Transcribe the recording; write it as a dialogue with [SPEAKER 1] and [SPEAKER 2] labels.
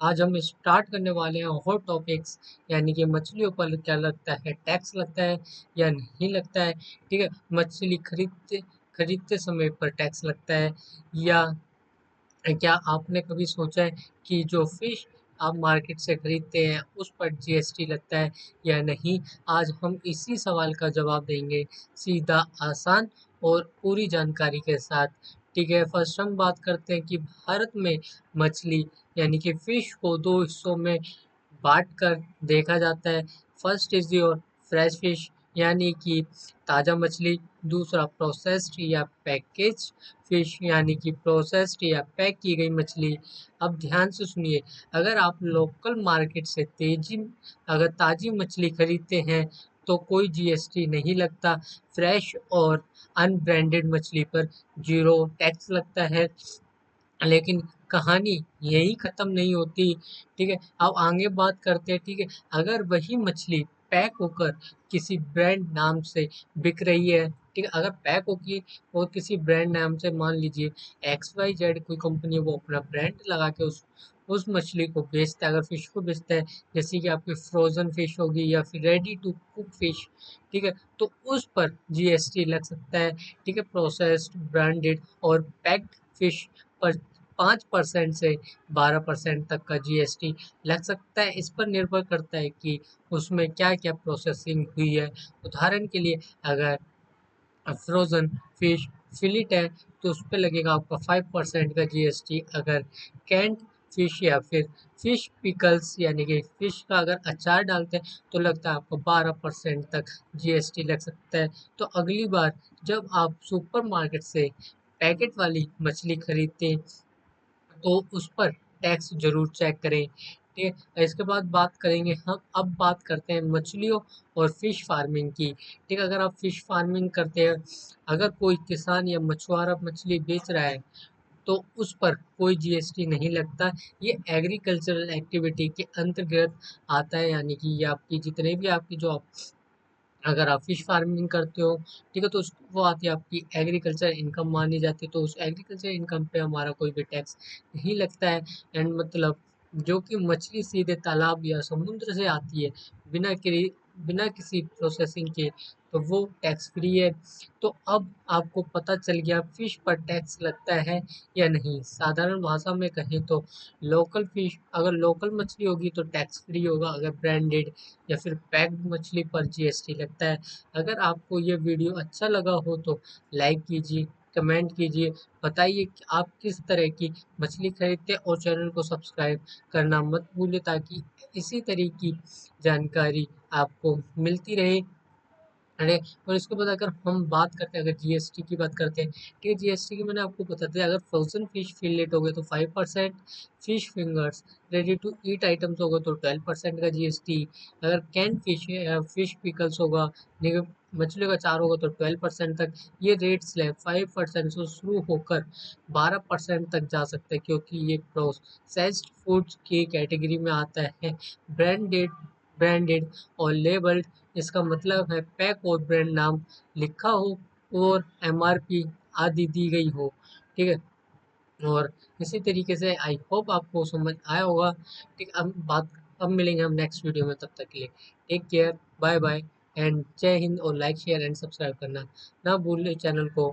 [SPEAKER 1] आज हम स्टार्ट करने वाले हैं हॉट टॉपिक्स, यानी कि मछलियों पर क्या लगता है, टैक्स लगता है या नहीं लगता है। ठीक है, मछली खरीदते खरीदते समय पर टैक्स लगता है, या क्या आपने कभी सोचा है कि जो फिश आप मार्केट से खरीदते हैं उस पर जीएसटी लगता है या नहीं। आज हम इसी सवाल का जवाब देंगे, सीधा, आसान और पूरी जानकारी के साथ। ठीक है, फर्स्ट हम बात करते हैं कि भारत में मछली यानी कि फिश को दो हिस्सों में बाँट कर देखा जाता है। First is your fresh fish, यानी कि ताज़ा मछली। दूसरा प्रोसेस्ड या पैकेज्ड फिश, यानी कि प्रोसेस्ड या पैक की गई मछली। अब ध्यान से सुनिए, अगर आप लोकल मार्केट से अगर ताज़ी मछली खरीदते हैं तो कोई जीएसटी नहीं लगता। फ्रेश और अनब्रांडेड मछली पर ज़ीरो टैक्स लगता है। लेकिन कहानी यहीं ख़त्म नहीं होती। ठीक है, अब आगे बात करते हैं। ठीक है, अगर वही मछली पैक होकर किसी ब्रांड नाम से बिक रही है, ठीक है, अगर पैक होगी और किसी ब्रांड नाम से, मान लीजिए एक्स वाई जेड कोई कंपनी है, वो अपना ब्रांड लगा के उस मछली को बेचता है, अगर फिश को बेचता है, जैसे कि आपकी फ्रोजन फिश होगी या फिर रेडी टू कुक फिश। ठीक है, तो उस पर जीएसटी लग सकता है। ठीक है, प्रोसेस्ड, ब्रांडेड और पैक्ड फिश पर 5% से 12% तक का जीएसटी लग सकता है। इस पर निर्भर करता है कि उसमें क्या-क्या प्रोसेसिंग हुई है। उदाहरण के लिए, अगर फ्रोज़न फिश फिलेट है तो उस पे लगेगा आपका 5% का जीएसटी। अगर कैन्ड फिश या फिर फिश पिकल्स, यानी कि फिश का अगर अचार डालते हैं तो लगता है आपको 12% तक जीएसटी लग सकता है। तो अगली बार जब आप सुपरमार्केट से पैकेट वाली मछली खरीदते हैं तो उस पर टैक्स ज़रूर चेक करें। ठीक है, इसके बाद बात करेंगे हम, अब बात करते हैं मछलियों और फिश फार्मिंग की। ठीक है, अगर आप फिश फार्मिंग करते हैं, अगर कोई किसान या मछुआरा मछली बेच रहा है तो उस पर कोई जीएसटी नहीं लगता। ये एग्रीकल्चरल एक्टिविटी के अंतर्गत आता है, यानी कि ये आपकी जितने भी आपकी जो अगर आप फिश फार्मिंग करते हो, ठीक है, तो वो आती है आपकी एग्रीकल्चर इनकम मानी जाती है, तो उस एग्रीकल्चर इनकम पे हमारा कोई भी टैक्स नहीं लगता है। एंड मतलब जो कि मछली सीधे तालाब या समुद्र से आती है, बिना किसी बिना किसी प्रोसेसिंग के, तो वो टैक्स फ्री है। तो अब आपको पता चल गया फिश पर टैक्स लगता है या नहीं। साधारण भाषा में कहें तो लोकल फिश, अगर लोकल मछली होगी तो टैक्स फ्री होगा, अगर ब्रांडेड या फिर पैक्ड मछली पर जीएसटी लगता है। अगर आपको ये वीडियो अच्छा लगा हो तो लाइक कीजिए, कमेंट कीजिए, बताइए कि आप किस तरह की मछली खरीदते हैं, और चैनल को सब्सक्राइब करना मत भूलिए ताकि इसी तरह की जानकारी आपको मिलती रहे। अरे, और इसके बाद अगर हम बात करते हैं, अगर जीएसटी की बात करते हैं, ठीक है, जीएसटी की मैंने आपको बता दिया। अगर फ्रोजन फिश फिलेट हो गए तो 5%, fish fingers, ready to eat items होगा तो 12% का जीएसटी। अगर कैन फिश या फिश पिकल्स होगा, नहीं, मछली का चार होगा तो 12% तक। ये रेट स्लैब 5% से शुरू होकर 12% तक जा सकता है, क्योंकि ये प्रोसेस्ड फूड्स की कैटेगरी में आता है। ब्रांडेड ब्रांडेड और लेबल्ड, इसका मतलब है पैक और ब्रांड नाम लिखा हो और एमआरपी आदि दी गई हो। ठीक है, और इसी तरीके से आई होप आपको समझ आया होगा। ठीक, अब मिलेंगे हम नेक्स्ट वीडियो में, तब तक के लिए take care, bye bye and जय हिंद। और लाइक शेयर एंड सब्सक्राइब करना ना भूलें चैनल को।